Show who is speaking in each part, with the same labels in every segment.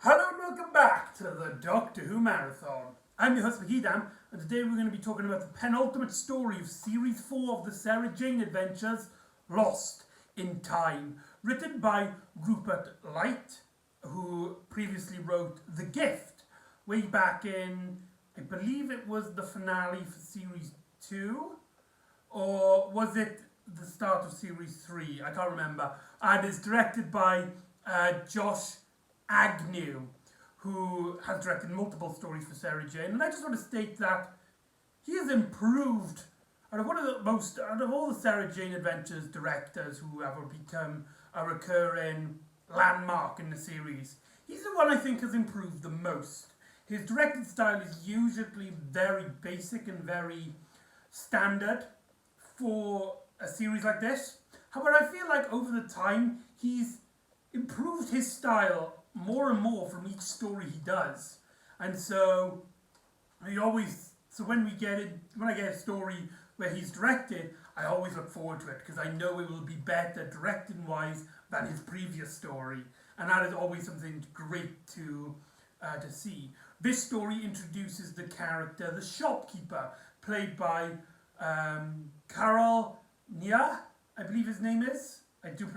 Speaker 1: Hello and welcome back to the Doctor Who Marathon. I'm your host McEdam, and today we're going to be talking about the penultimate story of Series 4 of the Sarah Jane Adventures, Lost in Time, written by Rupert Light, who previously wrote The Gift, way back in, I believe it was the finale for Series 2, or was it the start of Series 3? I can't remember. And it's directed by Josh Agnew, who has directed multiple stories for Sarah Jane, and I just want to state that he has improved out of all the Sarah Jane Adventures directors who ever become a recurring landmark in the series. He's the one I think has improved the most. His directed style is usually very basic and very standard for a series like this. However, I feel like over the time he's improved his style more and more from each story he does, and so when I get a story where he's directed, I always look forward to it because I know it will be better directing wise than his previous story, and that is always something great to see. This story introduces the character, the shopkeeper, played by Carol Nia, I believe his name is. I do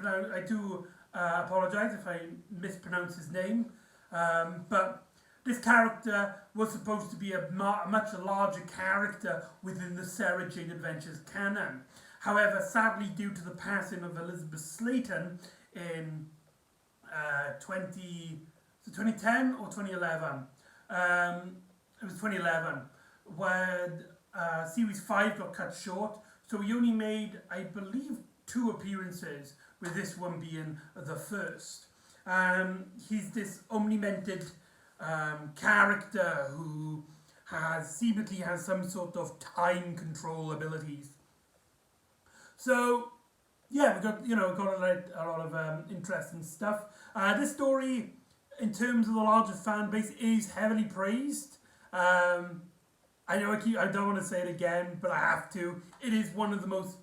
Speaker 1: apologise if I mispronounce his name, but this character was supposed to be a much larger character within the Sarah Jane Adventures canon. However, sadly, due to the passing of Elizabeth Slaton in 2010 or 2011, it was 2011, when Series 5 got cut short, so he only made, I believe, 2 appearances, with this one being the first. He's this omnimented character who seemingly has some sort of time control abilities. So yeah, we've got a lot of interesting stuff. This story, in terms of the larger fan base, is heavily praised. I know I don't want to say it again, but I have to. It is one of the most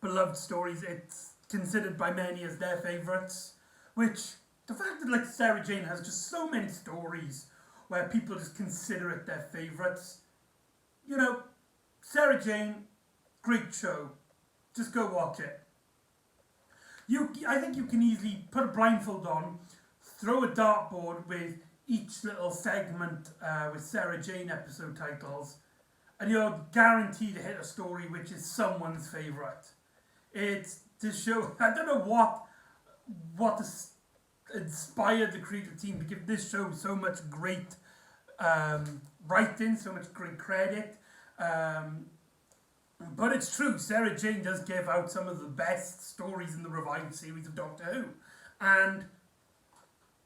Speaker 1: beloved stories. It's considered by many as their favourites, which the fact that Sarah Jane has just so many stories where people just consider it their favourites. Sarah Jane, great show. Just go watch it. I think you can easily put a blindfold on, throw a dartboard with each little segment with Sarah Jane episode titles, and you're guaranteed to hit a story which is someone's favourite. It's this show. I don't know what inspired the creative team to give this show so much great writing, so much great credit. But it's true. Sarah Jane does give out some of the best stories in the revived series of Doctor Who, and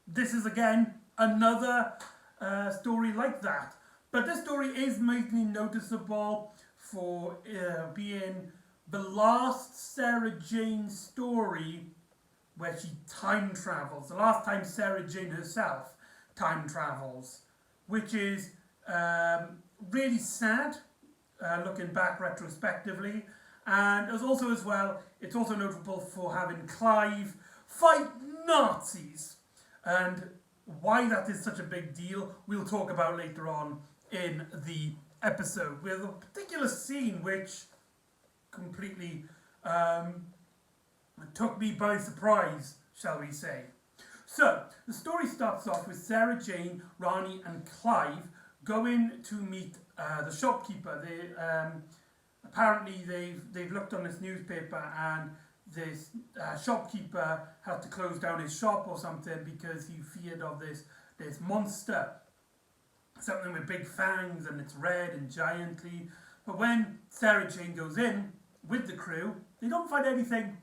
Speaker 1: this is again another story like that. But this story is mainly noticeable for being the last Sarah Jane story where she time travels. The last time Sarah Jane herself time travels, which is really sad looking back retrospectively. And it's also notable for having Clive fight Nazis. And why that is such a big deal, we'll talk about later on in the episode, with a particular scene which completely took me by surprise, shall we say. So, the story starts off with Sarah Jane, Rani and Clive going to meet the shopkeeper. Apparently they've looked on this newspaper, and this shopkeeper had to close down his shop or something because he feared of this monster. Something with big fangs, and it's red and giantly. But when Sarah Jane goes in with the crew, they don't find anything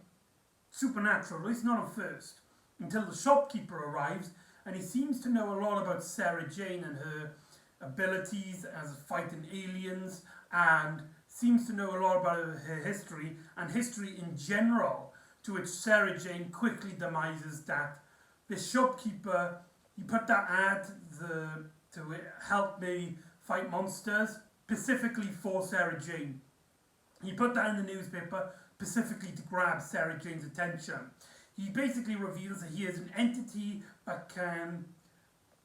Speaker 1: supernatural, at least not at first, until the shopkeeper arrives, and he seems to know a lot about Sarah Jane and her abilities as fighting aliens, and seems to know a lot about her history and history in general, to which Sarah Jane quickly demises that this shopkeeper, he put that ad to help me fight monsters specifically for Sarah Jane. He put that in the newspaper specifically to grab Sarah Jane's attention. He basically reveals that he is an entity that can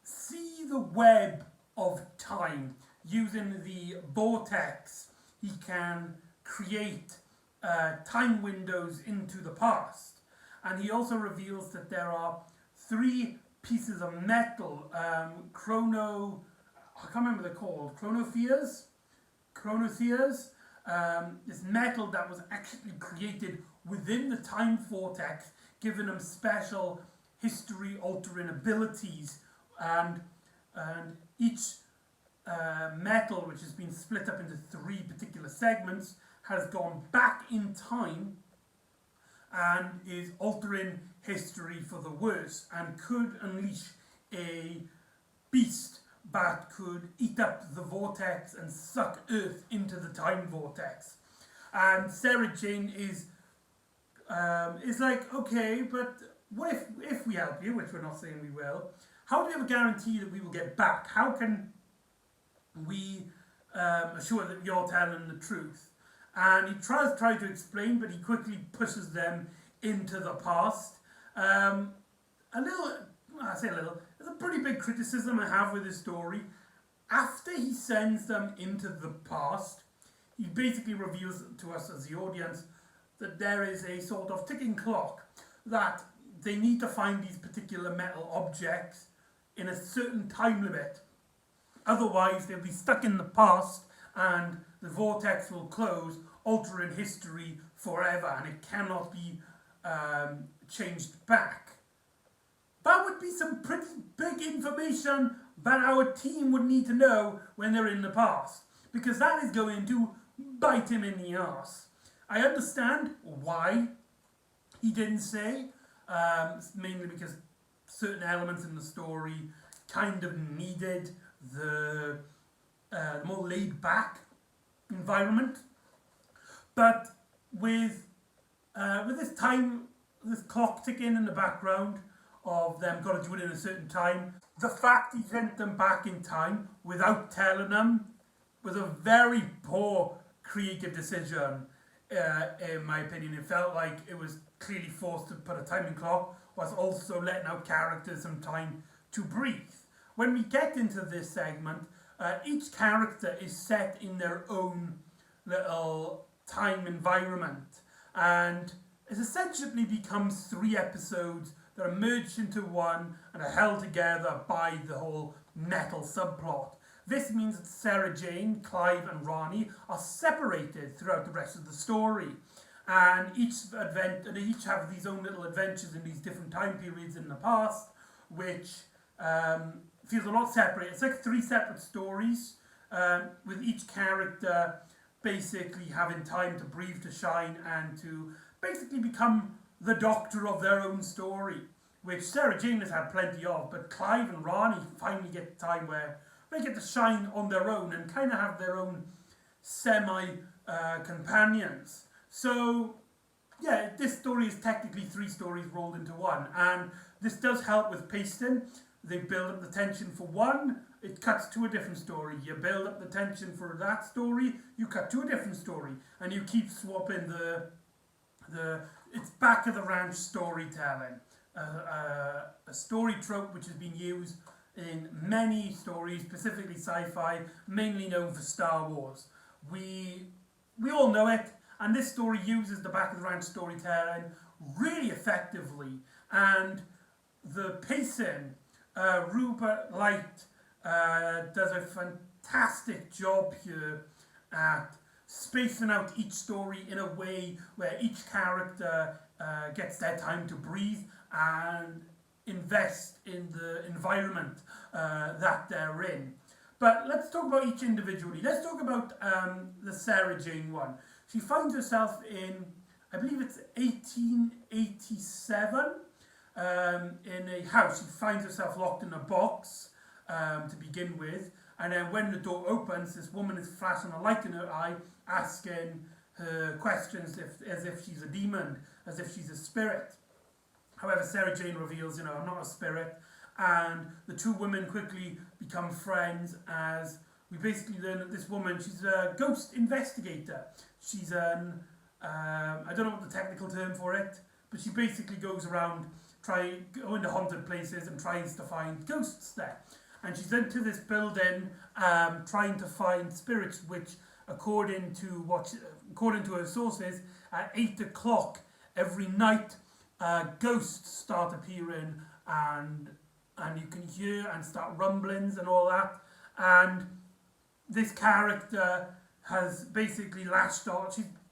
Speaker 1: see the web of time. Using the vortex, he can create time windows into the past. And he also reveals that there are 3 pieces of metal, I can't remember what they're called, chronospheres, this metal that was actually created within the time vortex, giving them special history-altering abilities, and each metal, which has been split up into 3 particular segments, has gone back in time and is altering history for the worse, and could unleash a beast that could eat up the vortex and suck Earth into the time vortex. And Sarah Jane is like, okay, but what if we help you, which we're not saying we will, how do we have a guarantee that we will get back? How can we assure that you're telling the truth? And he tries to explain, but he quickly pushes them into the past. There's a pretty big criticism I have with this story. After he sends them into the past, he basically reveals to us as the audience that there is a sort of ticking clock, that they need to find these particular metal objects in a certain time limit. Otherwise, they'll be stuck in the past and the vortex will close, altering history forever, and it cannot be changed back. That would be some pretty big information that our team would need to know when they're in the past, because that is going to bite him in the arse. I understand why he didn't say, mainly because certain elements in the story kind of needed the more laid-back environment. But with this clock ticking in the background of them got to do it in a certain time, the fact he sent them back in time without telling them was a very poor creative decision, in my opinion. It felt like it was clearly forced to put a timing clock, whilst also letting our characters some time to breathe. When we get into this segment, each character is set in their own little time environment, and it essentially becomes 3 episodes that are merged into one and are held together by the whole metal subplot. This means that Sarah Jane, Clive and Ronnie are separated throughout the rest of the story, and each have these own little adventures in these different time periods in the past, which feels a lot separate. It's like 3 separate stories, with each character basically having time to breathe, to shine, and to basically become the doctor of their own story, which Sarah Jane has had plenty of, but Clive and Ronnie finally get time where they get to shine on their own and kind of have their own semi-companions. So, yeah, this story is technically 3 stories rolled into one, and this does help with pacing. They build up the tension for one, it cuts to a different story. You build up the tension for that story, you cut to a different story, and you keep swapping it's back of the ranch storytelling. A story trope which has been used in many stories, specifically sci-fi, mainly known for Star Wars. We all know it, and this story uses the back of the ranch storytelling really effectively. And the pacing, Rupert Light does a fantastic job here at spacing out each story in a way where each character gets their time to breathe and invest in the environment that they're in. But let's talk about each individually. Let's talk about the Sarah Jane one. She finds herself in, I believe it's 1887, in a house. She finds herself locked in a box to begin with. And then when the door opens, this woman is flashing a light in her eye, asking her questions as if she's a demon, as if she's a spirit. However, Sarah Jane reveals, I'm not a spirit. And the 2 women quickly become friends, as we basically learn that this woman, she's a ghost investigator. She's I don't know what the technical term for it, but she basically goes around go into haunted places and tries to find ghosts there. And she's into this building trying to find spirits, which according to her sources, at 8 o'clock every night, ghosts start appearing, and you can hear and start rumblings and all that. And this character has basically latched on.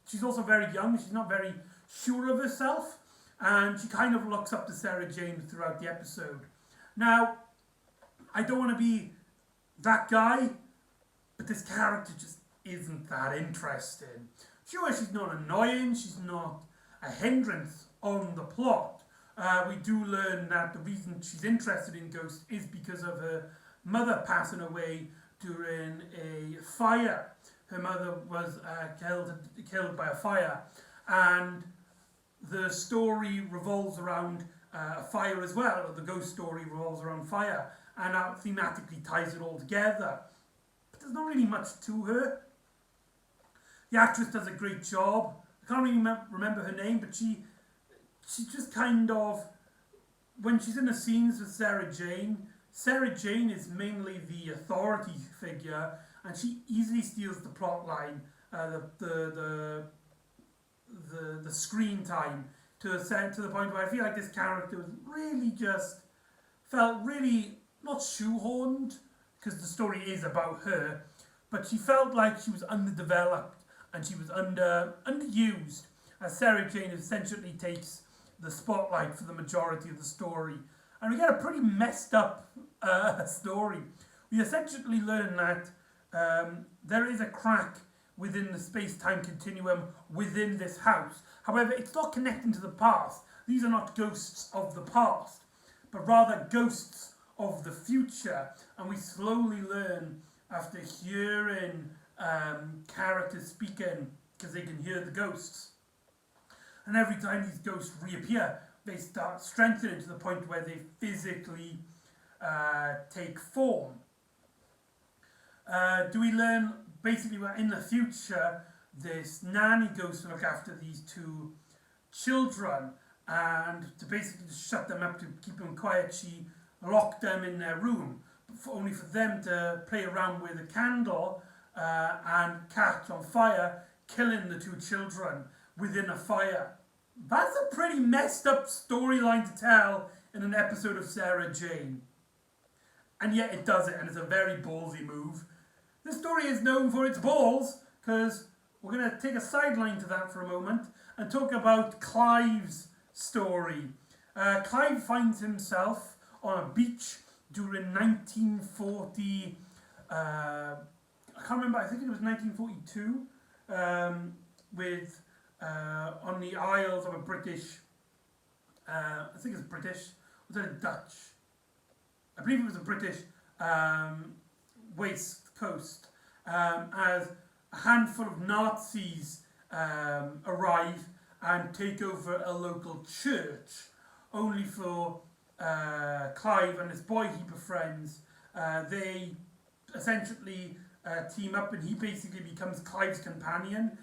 Speaker 1: She's also very young. She's not very sure of herself, and she kind of looks up to Sarah Jane throughout the episode. Now, I don't want to be that guy, but this character just isn't that interesting. Sure, she's not annoying. She's not a hindrance on the plot. We do learn that the reason she's interested in ghosts is because of her mother passing away during a fire. Her mother was killed by a fire, and the story revolves around a fire as well, or the ghost story revolves around fire, and that thematically ties it all together. But there's not really much to her. The actress does a great job. I can't really remember her name, but she just kind of, when she's in the scenes with Sarah Jane is mainly the authority figure, and she easily steals the plot line, the screen time, to the point where I feel like this character was really felt really not shoehorned, because the story is about her, but she felt like she was underdeveloped and she was underused, as Sarah Jane essentially takes the spotlight for the majority of the story. And we get a pretty messed up story. We essentially learn that there is a crack within the space-time continuum within this house. However, it's not connecting to the past. These are not ghosts of the past, but rather ghosts of the future. And we slowly learn, after hearing characters speaking, because they can hear the ghosts. And every time these ghosts reappear, they start strengthening to the point where they physically take form. Do we learn basically that in the future this nanny goes to look after these two children, and to basically just shut them up to keep them quiet, she locked them in their room, only for them to play around with a candle and catch on fire, killing the two children within a fire. That's a pretty messed up storyline to tell in an episode of Sarah Jane. And yet it does it, and it's a very ballsy move. This story is known for its balls, because we're going to take a sideline to that for a moment and talk about Clive's story. Clive finds himself on a beach during 1940, I can't remember, I think it was 1942, on the Isles of a British, I think it's British, was it a Dutch? I believe it was a British West Coast, as a handful of Nazis arrive and take over a local church, only for Clive and his boy heap of friends. They essentially team up, and he basically becomes Clive's companion.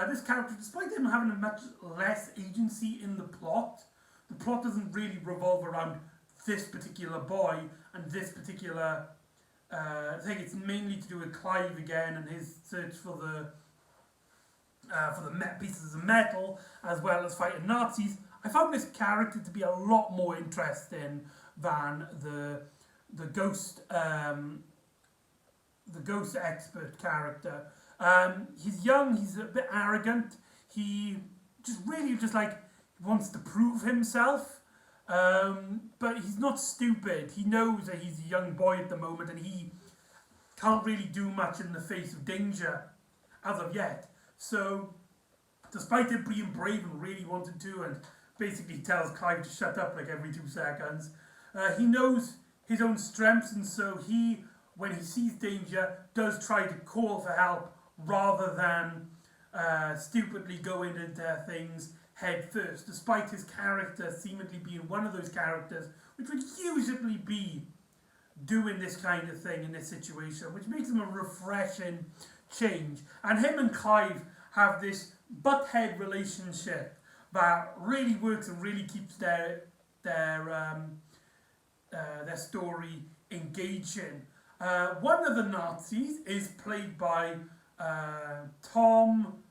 Speaker 1: This character, despite him having a much less agency in the plot doesn't really revolve around this particular boy and this particular thing. It's mainly to do with Clive again and his search for the pieces of metal, as well as fighting Nazis. I found this character to be a lot more interesting than the ghost expert character. He's young, he's a bit arrogant, he just wants to prove himself, but he's not stupid. He knows that he's a young boy at the moment, and he can't really do much in the face of danger as of yet. So despite him being brave and really wanting to, and basically tells Clive to shut up like every 2 seconds, he knows his own strengths, and so he, when he sees danger, does try to call for help rather than stupidly going into things head first, despite his character seemingly being one of those characters which would usually be doing this kind of thing in this situation, which makes him a refreshing change. And him and Clive have this butt-head relationship that really works and really keeps their their story engaging. One of the Nazis is played by Tom.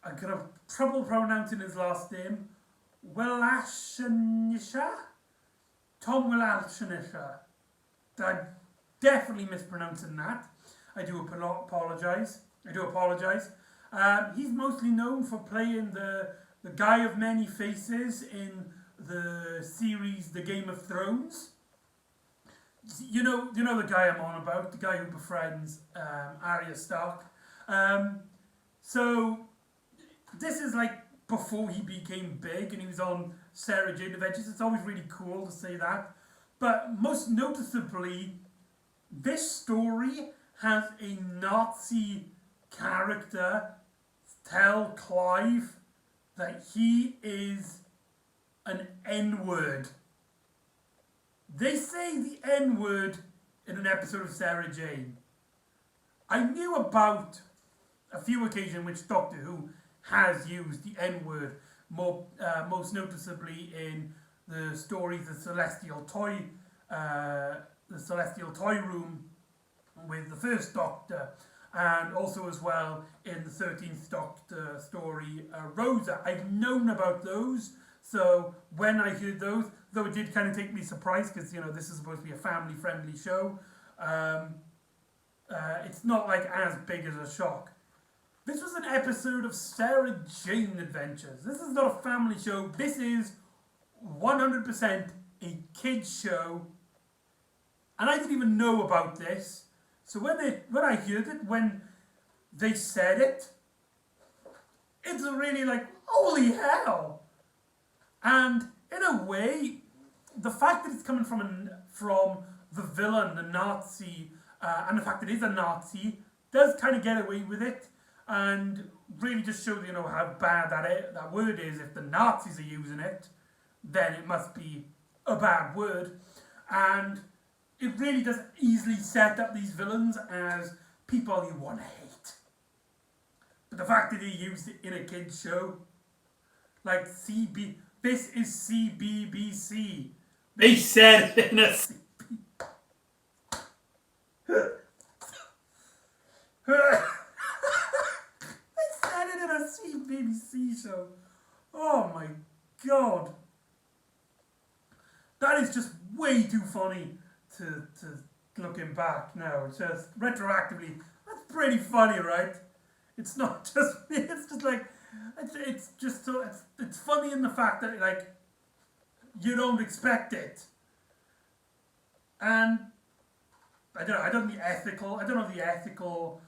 Speaker 1: I'm gonna have trouble pronouncing his last name. Wilashanisha? Tom Wilashanisha. I'm definitely mispronouncing that. I do apologise. He's mostly known for playing the guy of many faces in the series The Game of Thrones. You know the guy I'm on about, the guy who befriends Arya Stark. So this is like before he became big and he was on Sarah Jane Adventures. It's always really cool to say that. But most noticeably, this story has a Nazi character tell Clive that he is an N-word. They say the N-word in an episode of Sarah Jane. I knew about a few occasions which Doctor Who has used the N-word, most noticeably in the stories The Celestial Toy Room with the first Doctor, and also as well in the 13th Doctor story Rosa. I've known about those, so when I heard those, though it did kind of take me surprised because this is supposed to be a family-friendly show, it's not like as big as a shock. This was an episode of Sarah Jane Adventures. This is not a family show. This is 100% a kids show, and I didn't even know about this. So when I heard it, when they said it, it's really like, holy hell! And in a way, the fact that it's coming from the villain, the Nazi, and the fact that it is a Nazi, does kind of get away with it, and really just shows how bad that word is. If the Nazis are using it, then it must be a bad word, and it really does easily set up these villains as people you want to hate. But the fact that he used it in a kids show, like this is CBBC. They said it in a CBBC show. Oh my god. That is just way too funny to looking back now. It's just retroactively, that's pretty funny, right? It's not just, it's just like, it's just so, it's funny in the fact that like, you don't expect it. And I don't know the ethical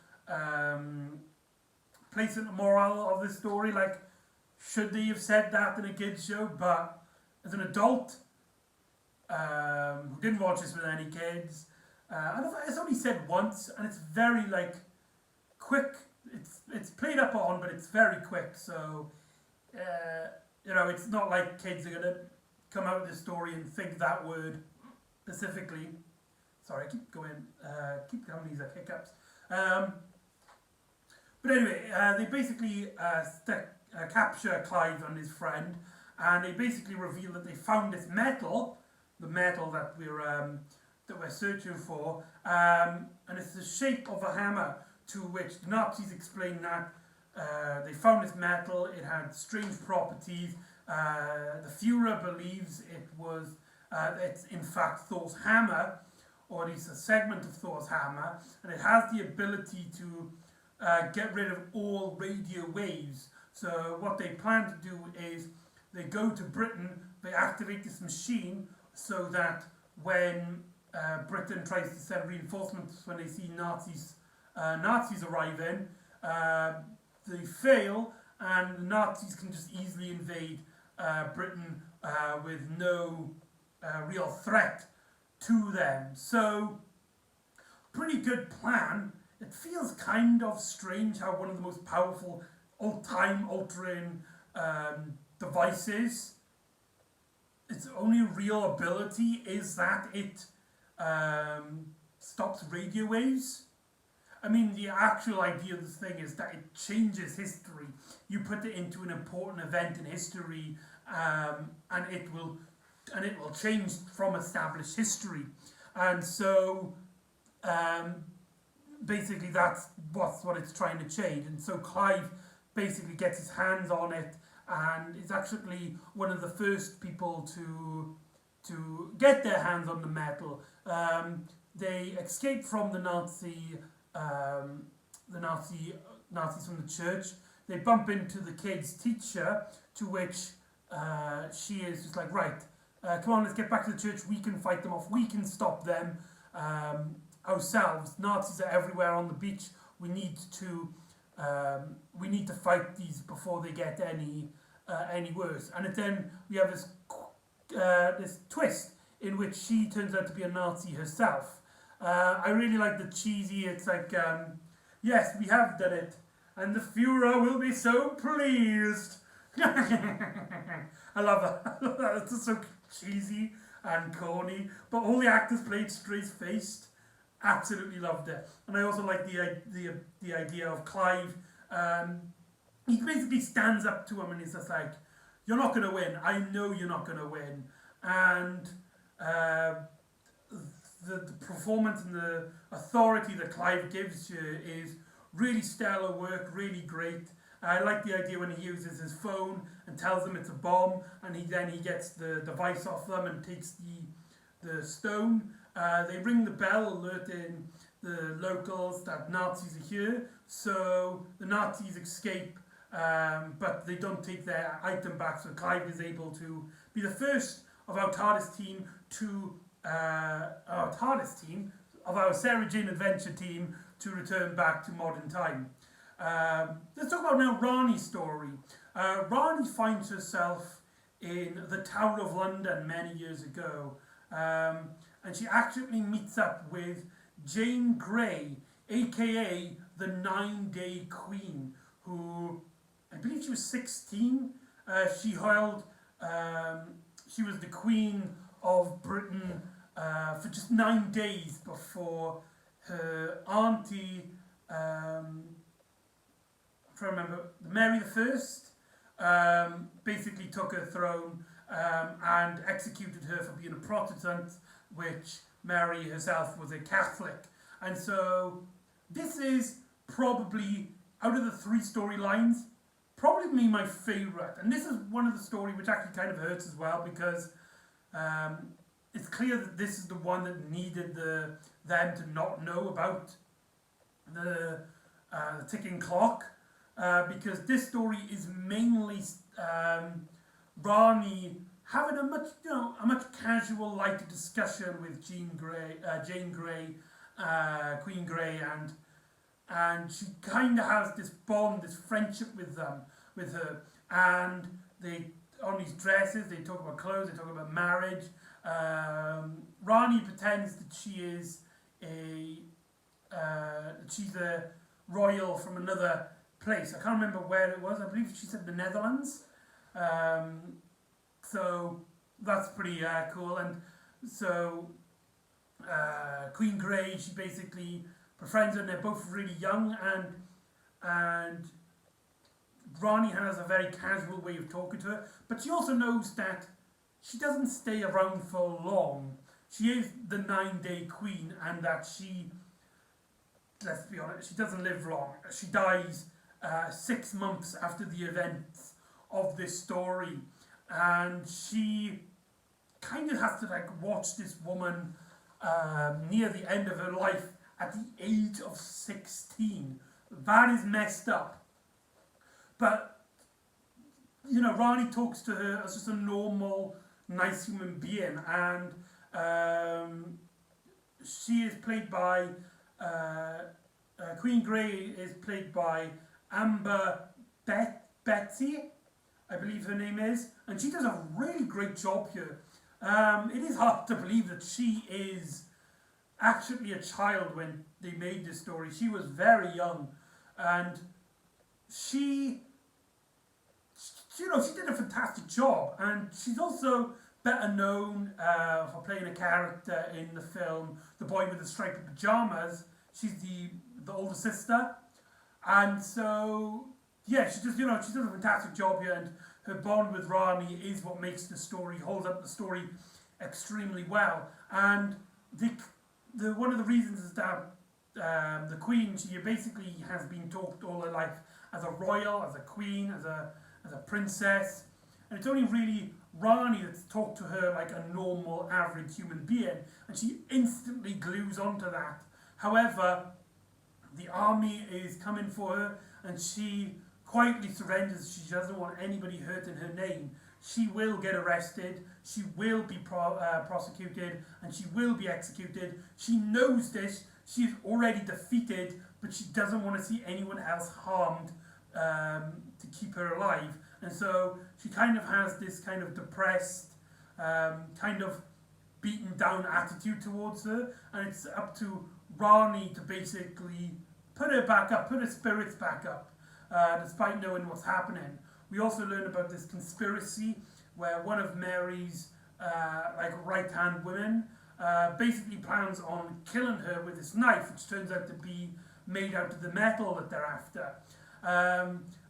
Speaker 1: place in the moral of this story. Like, should they have said that in a kids show? But as an adult who didn't watch this with any kids, it's only said once, and it's very like quick. It's played up on, but it's very quick. So it's not like kids are gonna come out of this story and think that word specifically. Sorry, I keep having these hiccups. But anyway, they basically capture Clive and his friend, and they basically reveal that they found this metal, the metal that we're searching for, and it's the shape of a hammer. To which the Nazis explain that they found this metal. It had strange properties. The Führer believes it's in fact Thor's hammer, or at least a segment of Thor's hammer, and it has the ability to get rid of all radio waves. So what they plan to do is they go to Britain, they activate this machine so that when Britain tries to send reinforcements when they see Nazis arriving, they fail, and the Nazis can just easily invade Britain with no real threat to them. So, pretty good plan. It feels kind of strange how one of the most powerful time-altering devices, its only real ability is that it stops radio waves. I mean, the actual idea of this thing is that it changes history. You put it into an important event in history, and it will and it will change from established history. And so basically that's what it's trying to change. And so Clive basically gets his hands on it and is actually one of the first people to get their hands on the metal. They escape from the Nazis from the church. They bump into the kid's teacher, to which she is just like, right, come on, let's get back to the church. We can fight them off. We can stop them ourselves. Nazis are everywhere on the beach. We need to fight these before they get any worse. And then we have this twist in which she turns out to be a Nazi herself. I really like the cheesy. It's like, yes, we have done it, and the Führer will be so pleased. I love that. It's just so cheesy and corny, but all the actors played straight-faced. Absolutely loved it. And I also like the idea of Clive. He basically stands up to him and he's just like, "You're not going to win. I know you're not going to win." And the performance and the authority that Clive gives you is really stellar work, really great. I like the idea when he uses his phone and tells them it's a bomb, and he gets the device off them and takes the stone. They ring the bell alerting the locals that Nazis are here, so the Nazis escape, but they don't take their item back, so Clive is able to be the first of our TARDIS team of our Sarah Jane Adventure team to return back to modern time. Let's talk about now Rani's story. Rani finds herself in the Tower of London many years ago, and she actually meets up with Jane Grey, aka the 9-Day Queen, who I believe she was 16. She was the Queen of Britain for just 9 days before her auntie, I'm trying to remember, Mary I, basically took her throne and executed her for being a Protestant, which Mary herself was a Catholic. And so this is probably, out of the 3 storylines, probably my favourite. And this is one of the stories which actually kind of hurts as well, because it's clear that this is the one that needed them to not know about the ticking clock, because this story is mainly Rani having a much casual, lighter discussion with Jane Grey, Queen Grey, and she kind of has this bond, this friendship with her, and they, on these dresses, they talk about clothes, they talk about marriage. Rani pretends that she's a royal from another place. I can't remember where it was. I believe she said the Netherlands. So that's pretty cool. And so Queen Grey, she basically befriends her, and they're both really young, and Rani has a very casual way of talking to her, but she also knows that she doesn't stay around for long. She is the 9-Day Queen, and that she, let's be honest, she doesn't live long. She dies 6 months after the events of this story, and she kind of has to watch this woman near the end of her life at the age of 16. That is messed up. But, Rani talks to her as just a normal, nice human being, and she is played by, Queen Grey is played by Amber Betsy, I believe her name is, and she does a really great job here. It is hard to believe that she is actually a child when they made this story. She was very young, and she did a fantastic job, and she's also better known for playing a character in the film The Boy with the Striped Pajamas. She's the older sister, and so yeah, she does a fantastic job here, and her bond with Rani is what makes the story, holds up the story extremely well. And one of the reasons is that the Queen, she basically has been talked all her life as a royal, as a queen, as a princess, and it's only really Rani that's talked to her like a normal, average human being, and she instantly glues onto that. However, the army is coming for her, and she quietly surrenders. She doesn't want anybody hurting her name. She will get arrested, she will be prosecuted, and she will be executed. She knows this, she's already defeated, but she doesn't want to see anyone else harmed to keep her alive. And so she kind of has this kind of depressed, kind of beaten down attitude towards her, and it's up to Rani to basically put her back up, put her spirits back up, despite knowing what's happening. We also learn about this conspiracy where one of Mary's right-hand women basically plans on killing her with this knife, which turns out to be made out of the metal that they're after.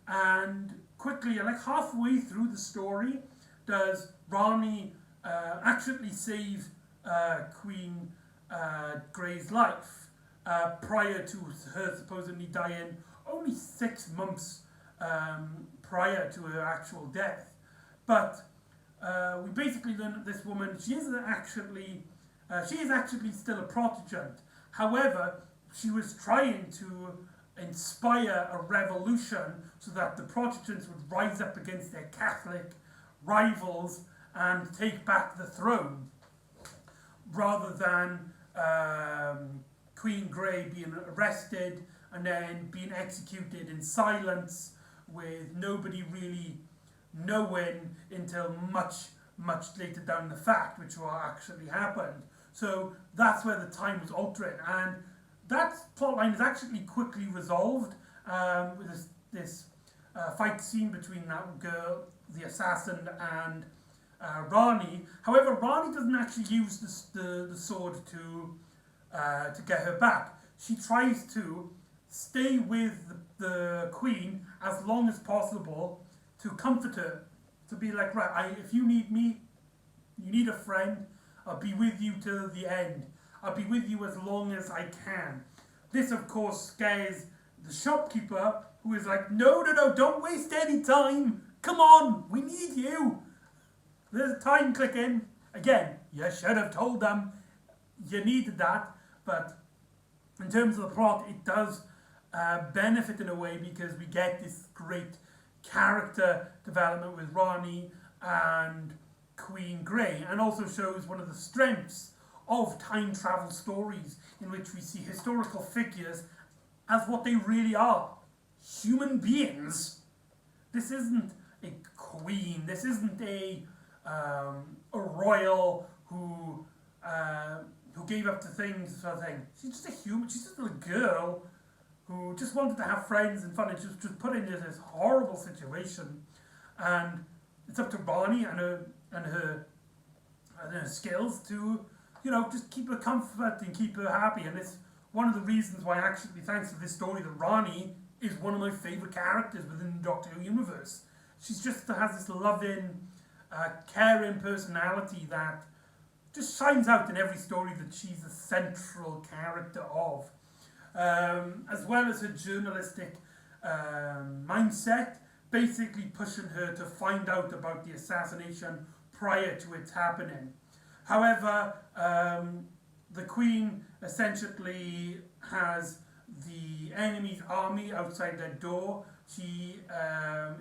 Speaker 1: And quickly, like halfway through the story, does Rani actually save Queen Grey's life prior to her supposedly dying only 6 months prior to her actual death. But we basically learn that this woman, she is actually still a Protestant. However, she was trying to inspire a revolution so that the Protestants would rise up against their Catholic rivals and take back the throne, rather than Queen Grey being arrested and then being executed in silence with nobody really knowing until much later down the fact, which will actually happened. So that's where the time was altering, and that plotline is actually quickly resolved with this fight scene between that girl, the assassin, and Rani. However, Rani doesn't actually use the sword to get her back. She tries to stay with the Queen as long as possible to comfort her, to be like, right, if you need me, you need a friend, I'll be with you till the end. I'll be with you as long as I can. This, of course, scares the shopkeeper, who is like, no, don't waste any time. Come on, we need you. There's time clicking. Again, you should have told them you needed that. But in terms of the plot, it does benefit in a way, because we get this great character development with Rani and Queen Grey, and also shows one of the strengths of time travel stories, in which we see historical figures as what they really are, human beings. This isn't a queen, this isn't a royal who gave up to things sort of thing. She's just a human, she's just a girl who just wanted to have friends and fun, and just put into this horrible situation. And it's up to Barney and her skills to, just keep her comfort and keep her happy. And it's one of the reasons why, actually, thanks to this story, that Rani is one of my favourite characters within the Doctor Who universe. She's just has this loving, caring personality that just shines out in every story that she's a central character of. As well as her journalistic mindset, basically pushing her to find out about the assassination prior to its happening. However, the Queen essentially has the enemy's army outside their door. She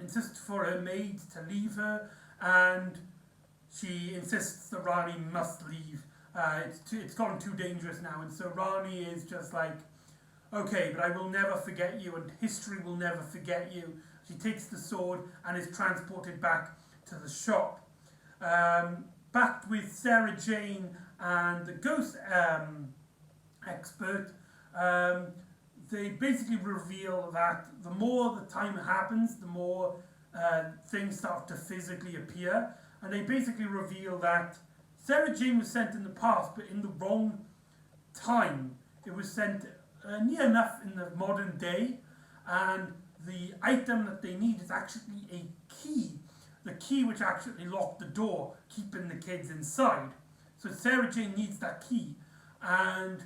Speaker 1: insists for her maid to leave her, and she insists that Rani must leave. It's gotten too dangerous now, and so Rani is just like, okay, but I will never forget you, and history will never forget you. She takes the sword and is transported back to the shop. Back with Sarah Jane and the ghost expert, they basically reveal that the more the time happens, the more things start to physically appear. And they basically reveal that Sarah Jane was sent in the past, but in the wrong time. It was sent near enough in the modern day, and the item that they need is actually a key the key which actually locked the door, keeping the kids inside. So Sarah Jane needs that key, and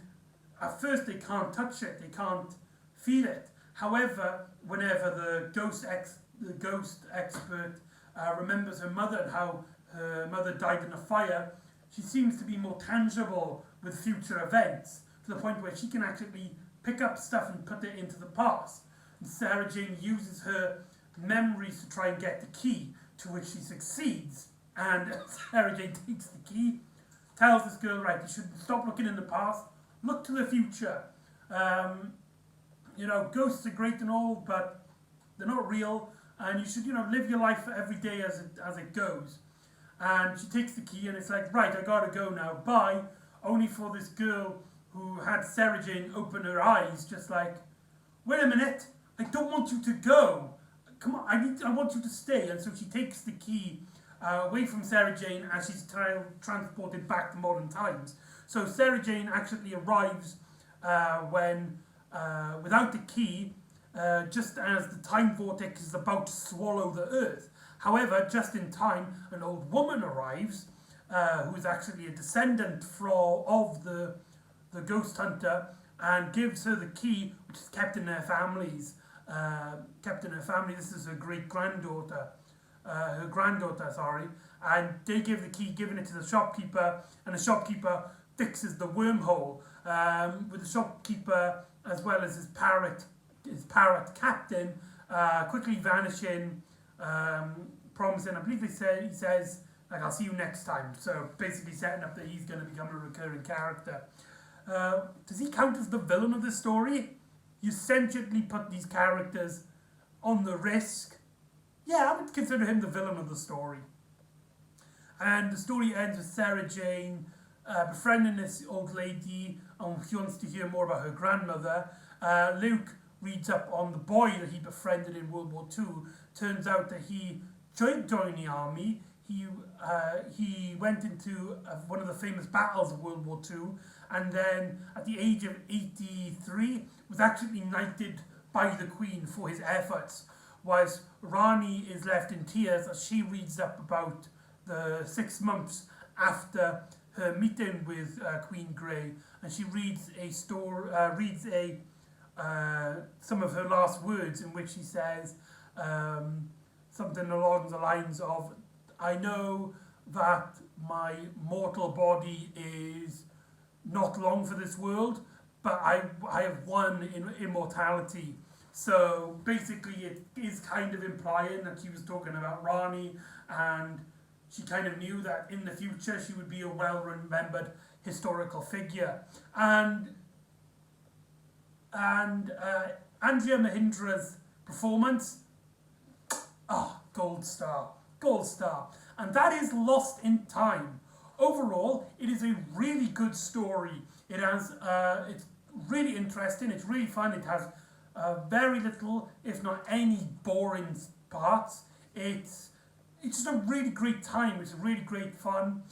Speaker 1: at first they can't touch it, they can't feel it. However, whenever the ghost expert remembers her mother and how her mother died in a fire, she seems to be more tangible with future events, to the point where she can actually pick up stuff and put it into the past. And Sarah Jane uses her memories to try and get the key, to which she succeeds. And Sarah Jane takes the key, tells this girl, right, you should stop looking in the past, look to the future. You know, ghosts are great and all, but they're not real, and you should, you know, live your life every day as it goes. And she takes the key, and it's like, right, I gotta go now, bye. Only for this girl who had Sarah Jane open her eyes, just like, wait a minute, I don't want you to go. Come on, I want you to stay. And so she takes the key away from Sarah Jane, and she's transported back to modern times. So Sarah Jane actually arrives without the key, just as the time vortex is about to swallow the earth. However, just in time, an old woman arrives, who is actually a descendant of the ghost hunter, and gives her the key, which is kept in her family. This is her granddaughter, and they give the key, giving it to the shopkeeper, and the shopkeeper fixes the wormhole, with the shopkeeper as well as his parrot captain quickly vanishing, promising, I believe he says, like, I'll see you next time. So basically setting up that he's going to become a recurring character. Does he count as the villain of the story? You sentiently put these characters on the risk. Yeah, I would consider him the villain of the story. And the story ends with Sarah Jane befriending this old lady, and she wants to hear more about her grandmother. Luke reads up on the boy that he befriended in World War II. Turns out that he joined the army. He went into one of the famous battles of World War II, and then at the age of 83 was actually knighted by the Queen for his efforts, whilst Rani is left in tears as she reads up about the 6 months after her meeting with Queen Grey, and she reads some of her last words, in which she says something along the lines of, I know that my mortal body is not long for this world, but I have won in immortality. So basically it is kind of implying that she was talking about Rani, and she kind of knew that in the future she would be a well-remembered historical figure. And Andrea Mahindra's performance, gold star. And that is Lost in Time. Overall, it is a really good story. It has, it's really interesting, it's really fun, it has very little, if not any, boring parts. It's just a really great time, it's really great fun,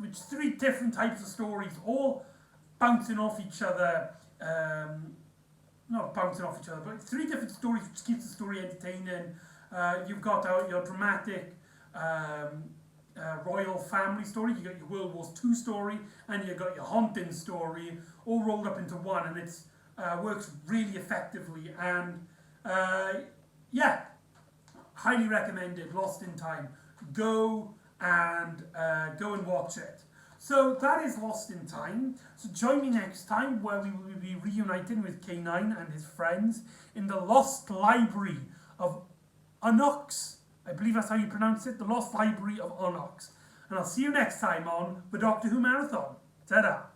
Speaker 1: with 3 different types of stories, all bouncing off each other, not bouncing off each other, but 3 different stories which keeps the story entertaining. You've got your dramatic royal family story, you got your World War II story, and you got your haunting story, all rolled up into one, and it works really effectively. And yeah, highly recommended. Lost in Time. Go and watch it. So that is Lost in Time. So join me next time, where we will be reuniting with K9 and his friends in the Lost Library of Unox. I believe that's how you pronounce it, the Lost Library of Unox. And I'll see you next time on the Doctor Who Marathon. Ta-da!